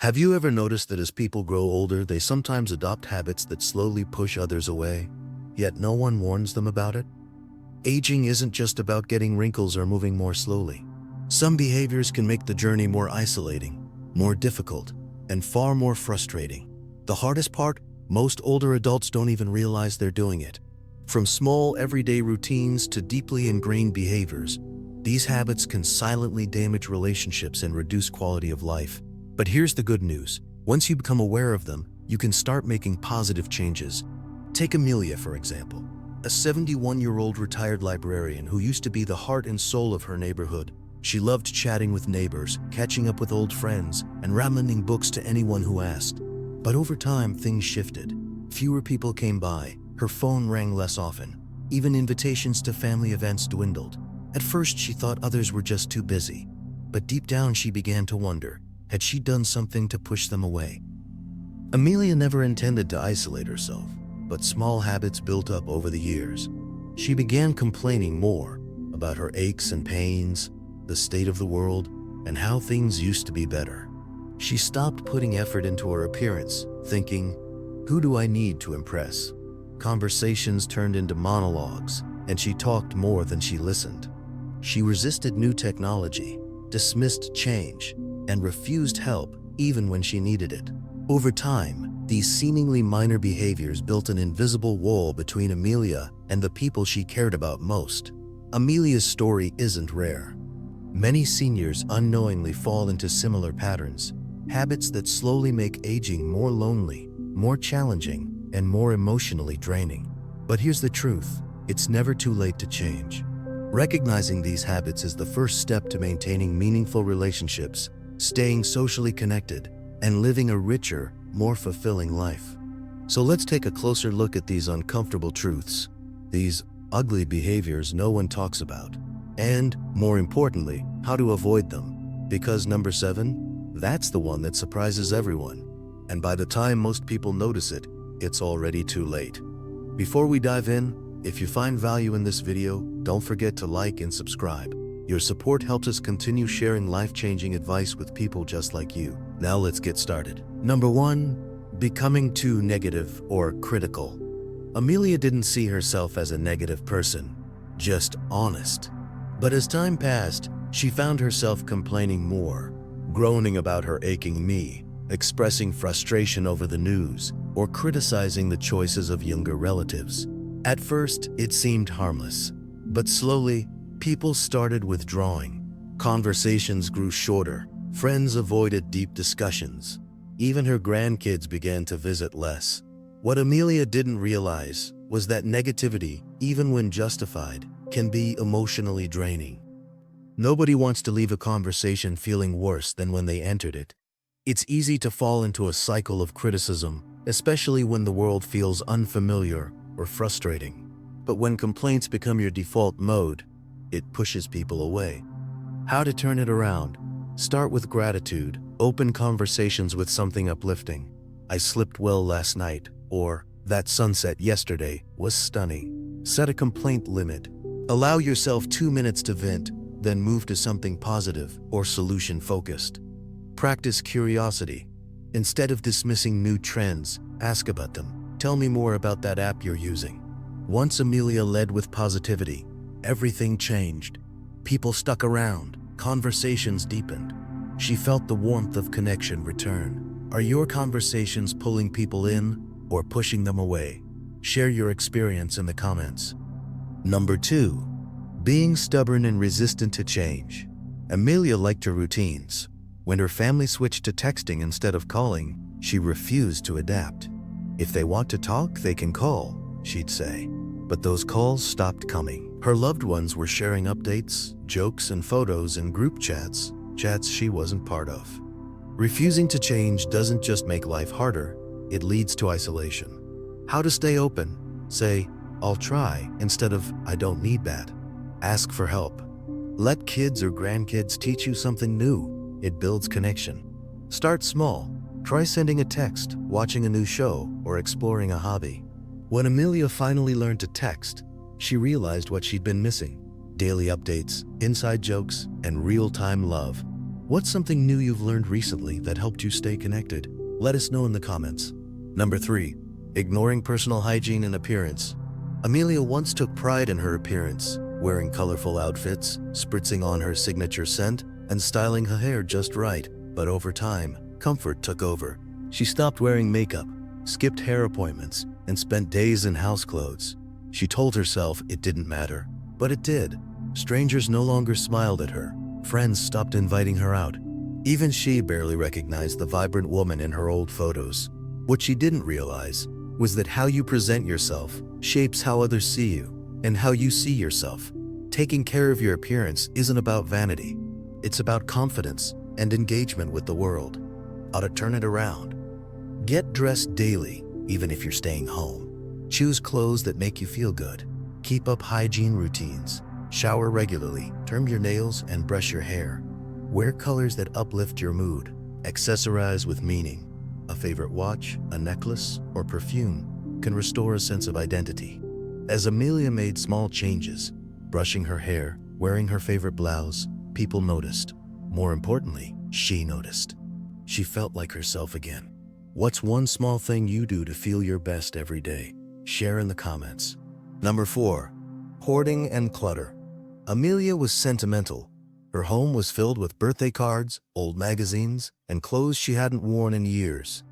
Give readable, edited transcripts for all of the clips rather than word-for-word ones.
Have you ever noticed that as people grow older, they sometimes adopt habits that slowly push others away, yet no one warns them about it? Aging isn't just about getting wrinkles or moving more slowly. Some behaviors can make the journey more isolating, more difficult, and far more frustrating. The hardest part, most older adults don't even realize they're doing it. From small everyday routines to deeply ingrained behaviors, these habits can silently damage relationships and reduce quality of life. But here's the good news. Once you become aware of them, you can start making positive changes. Take Amelia, for example, a 71-year-old retired librarian who used to be the heart and soul of her neighborhood. She loved chatting with neighbors, catching up with old friends, and recommending books to anyone who asked. But over time, things shifted. Fewer people came by, her phone rang less often, even invitations to family events dwindled. At first, she thought others were just too busy, but deep down she began to wonder, had she done something to push them away? Amelia never intended to isolate herself, but small habits built up over the years. She began complaining more about her aches and pains, the state of the world, and how things used to be better. She stopped putting effort into her appearance, thinking, "Who do I need to impress?" Conversations turned into monologues, and she talked more than she listened. She resisted new technology, dismissed change, and refused help even when she needed it. Over time, these seemingly minor behaviors built an invisible wall between Amelia and the people she cared about most. Amelia's story isn't rare. Many seniors unknowingly fall into similar patterns, habits that slowly make aging more lonely, more challenging, and more emotionally draining. But here's the truth, it's never too late to change. Recognizing these habits is the first step to maintaining meaningful relationships, staying socially connected, and living a richer, more fulfilling life. So let's take a closer look at these uncomfortable truths, these ugly behaviors no one talks about, and, more importantly, how to avoid them. Because number 7, that's the one that surprises everyone. And by the time most people notice it, it's already too late. Before we dive in, if you find value in this video, don't forget to like and subscribe. Your support helps us continue sharing life-changing advice with people just like you. Now let's get started. Number 1, becoming too negative or critical. Amelia didn't see herself as a negative person, just honest. But as time passed, she found herself complaining more, groaning about her aching knee, expressing frustration over the news, or criticizing the choices of younger relatives. At first, it seemed harmless, but slowly, people started withdrawing. Conversations grew shorter. Friends avoided deep discussions. Even her grandkids began to visit less. What Amelia didn't realize was that negativity, even when justified, can be emotionally draining. Nobody wants to leave a conversation feeling worse than when they entered it. It's easy to fall into a cycle of criticism, especially when the world feels unfamiliar or frustrating. But when complaints become your default mode, it pushes people away. How to turn it around? Start with gratitude. Open conversations with something uplifting. "I slept well last night," or "That sunset yesterday was stunning." Set a complaint limit. Allow yourself 2 minutes to vent, then move to something positive or solution-focused. Practice curiosity. Instead of dismissing new trends, ask about them. "Tell me more about that app you're using." Once Amelia led with positivity, everything changed. People stuck around, conversations deepened. She felt the warmth of connection return. Are your conversations pulling people in or pushing them away? Share your experience in the comments. Number 2, being stubborn and resistant to change. Amelia liked her routines. When her family switched to texting instead of calling, she refused to adapt. "If they want to talk, they can call," she'd say. But those calls stopped coming. Her loved ones were sharing updates, jokes, and photos in group chats she wasn't part of. Refusing to change doesn't just make life harder, it leads to isolation. How to stay open? Say, "I'll try," instead of "I don't need that." Ask for help. Let kids or grandkids teach you something new. It builds connection. Start small. Try sending a text, watching a new show, or exploring a hobby. When Amelia finally learned to text, she realized what she'd been missing: daily updates, inside jokes, and real-time love. What's something new you've learned recently that helped you stay connected? Let us know in the comments. Number 3. Ignoring personal hygiene and appearance. Amelia once took pride in her appearance, wearing colorful outfits, spritzing on her signature scent, and styling her hair just right. But over time, comfort took over. She stopped wearing makeup, skipped hair appointments, and spent days in house clothes. She told herself it didn't matter, but it did. Strangers no longer smiled at her. Friends stopped inviting her out. Even she barely recognized the vibrant woman in her old photos. What she didn't realize was that how you present yourself shapes how others see you and how you see yourself. Taking care of your appearance isn't about vanity. It's about confidence and engagement with the world. How to turn it around. Get dressed daily, even if you're staying home. Choose clothes that make you feel good. Keep up hygiene routines. Shower regularly, trim your nails, and brush your hair. Wear colors that uplift your mood. Accessorize with meaning. A favorite watch, a necklace, or perfume can restore a sense of identity. As Amelia made small changes, brushing her hair, wearing her favorite blouse, people noticed. More importantly, she noticed. She felt like herself again. What's one small thing you do to feel your best every day? Share in the comments. Number 4. Hoarding and clutter. Amelia was sentimental. Her home was filled with birthday cards, old magazines, and clothes she hadn't worn in years.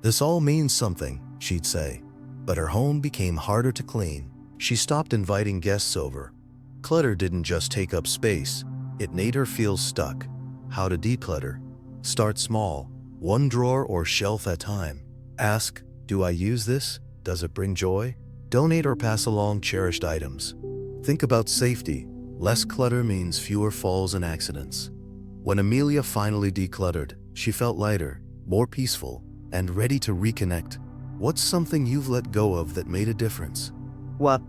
This all means something, she'd say. But her home became harder to clean. She stopped inviting guests over. Clutter didn't just take up space, it made her feel stuck. How to declutter? Start small, one drawer or shelf at a time. Ask, do I use this? Does it bring joy? Donate or pass along cherished items. Think about safety. Less clutter means fewer falls and accidents. When Amelia finally decluttered, she felt lighter, more peaceful, and ready to reconnect. What's something you've let go of that made a difference?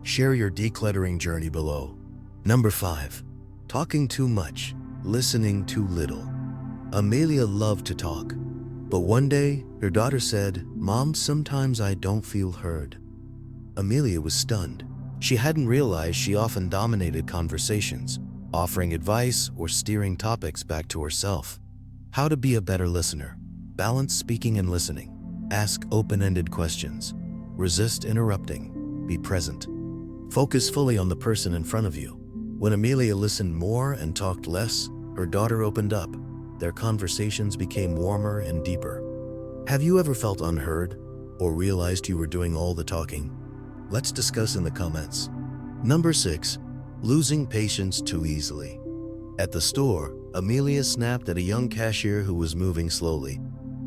Share your decluttering journey below. Number 5. Talking too much, listening too little. Amelia loved to talk, but one day her daughter said, "Mom, sometimes I don't feel heard." Amelia was stunned. She hadn't realized she often dominated conversations, offering advice or steering topics back to herself. How to be a better listener. Balance speaking and listening. Ask open-ended questions. Resist interrupting. Be present. Focus fully on the person in front of you. When Amelia listened more and talked less, her daughter opened up. Their conversations became warmer and deeper. Have you ever felt unheard or realized you were doing all the talking? Let's discuss in the comments. Number 6. Losing patience too easily. At the store, Amelia snapped at a young cashier who was moving slowly.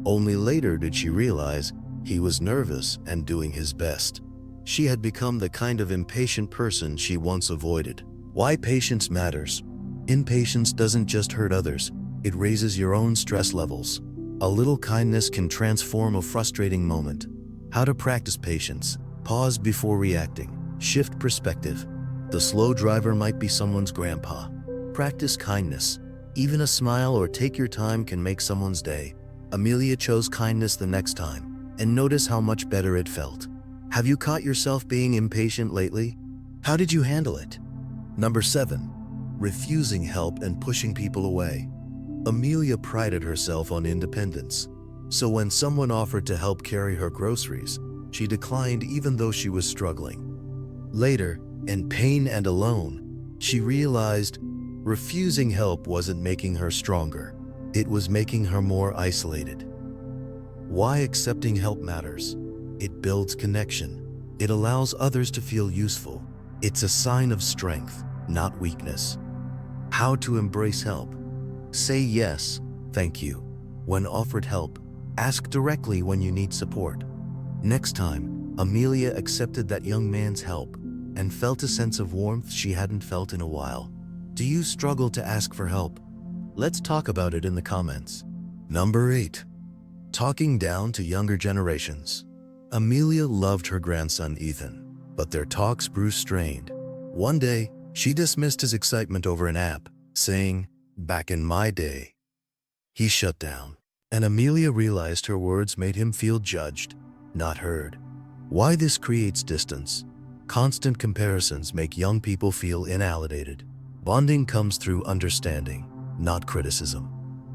Only later did she realize he was nervous and doing his best. She had become the kind of impatient person she once avoided. Why patience matters. Impatience doesn't just hurt others, it raises your own stress levels. A little kindness can transform a frustrating moment. How to practice patience. Pause before reacting. Shift perspective. The slow driver might be someone's grandpa. Practice kindness. Even a smile or take your time can make someone's day. Amelia chose kindness the next time, and notice how much better it felt. Have you caught yourself being impatient lately? How did you handle it? Number 7. Refusing help and pushing people away. Amelia prided herself on independence. So when someone offered to help carry her groceries, she declined even though she was struggling. Later, in pain and alone, she realized refusing help wasn't making her stronger. It was making her more isolated. Why accepting help matters. It builds connection. It allows others to feel useful. It's a sign of strength, not weakness. How to embrace help. Say yes, thank you. When offered help, ask directly when you need support. Next time, Amelia accepted that young man's help and felt a sense of warmth she hadn't felt in a while. Do you struggle to ask for help? Let's talk about it in the comments. Number 8. Talking down to younger generations. Amelia loved her grandson Ethan, but their talks grew strained. One day, she dismissed his excitement over an app, saying, "Back in my day." He shut down, and Amelia realized her words made him feel judged, not heard. Why this creates distance? Constant comparisons make young people feel invalidated. Bonding comes through understanding, not criticism.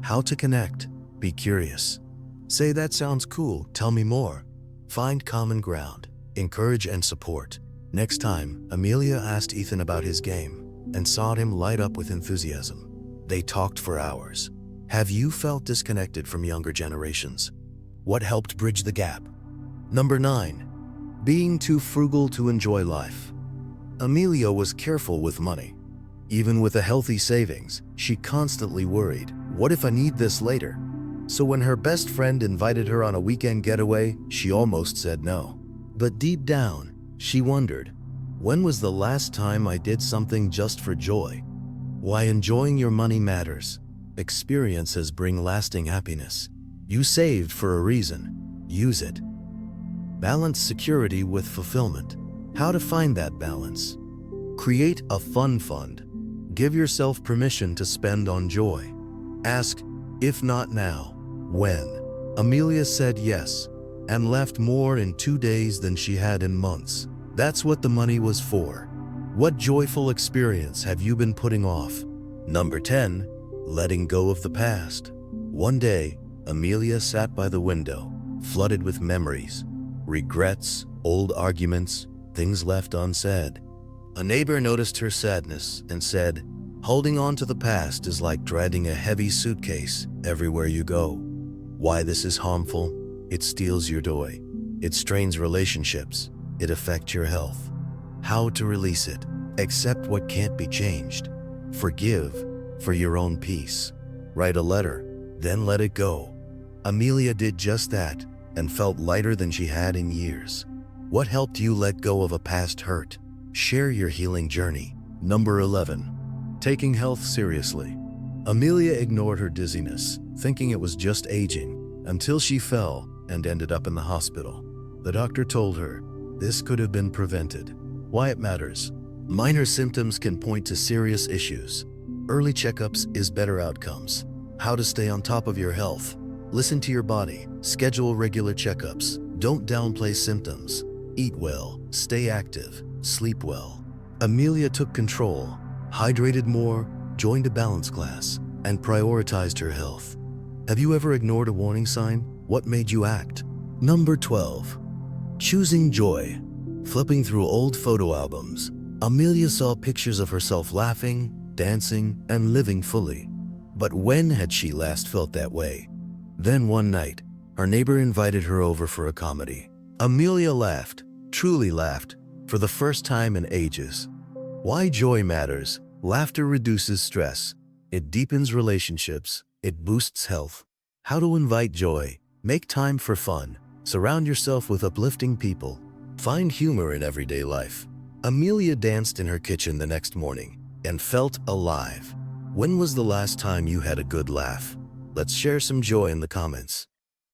How to connect. Be curious. Say, that sounds cool, tell me more. Find common ground. Encourage and support. Next time, Amelia asked Ethan about his game and saw him light up with enthusiasm. They talked for hours. Have you felt disconnected from younger generations? What helped bridge the gap? Number 9. Being too frugal to enjoy life. Amelia was careful with money. Even with a healthy savings, she constantly worried, what if I need this later? So when her best friend invited her on a weekend getaway, she almost said no. But deep down, she wondered, when was the last time I did something just for joy? Why enjoying your money matters. Experiences bring lasting happiness. You saved for a reason. Use it. Balance security with fulfillment. How to find that balance? Create a fun fund. Give yourself permission to spend on joy. Ask, if not now, when? Amelia said yes, and left more in 2 days than she had in months. That's what the money was for. What joyful experience have you been putting off? Number 10. Letting go of the past. One day, Amelia sat by the window, flooded with memories, regrets, old arguments, things left unsaid. A neighbor noticed her sadness and said, holding on to the past is like dragging a heavy suitcase everywhere you go. Why this is harmful? It steals your joy. It strains relationships. It affects your health. How to release it? Accept what can't be changed. Forgive for your own peace. Write a letter, then let it go. Amelia did just that and felt lighter than she had in years. What helped you let go of a past hurt? Share your healing journey. Number 11. Taking health seriously. Amelia ignored her dizziness, thinking it was just aging, until she fell and ended up in the hospital. The doctor told her, this could have been prevented. Why it matters. Minor symptoms can point to serious issues. Early checkups is better outcomes. How to stay on top of your health. Listen to your body. Schedule regular checkups. Don't downplay symptoms. Eat well. Stay active. Sleep well. Amelia took control, hydrated more, joined a balance class, and prioritized her health. Have you ever ignored a warning sign? What made you act? Number 12. Choosing joy. Flipping through old photo albums, Amelia saw pictures of herself laughing, dancing, and living fully. But when had she last felt that way? Then one night, her neighbor invited her over for a comedy. Amelia laughed, truly laughed, for the first time in ages. Why joy matters. Laughter reduces stress. It deepens relationships. It boosts health. How to invite joy. Make time for fun. Surround yourself with uplifting people. Find humor in everyday life. Amelia danced in her kitchen the next morning and felt alive. When was the last time you had a good laugh? Let's share some joy in the comments.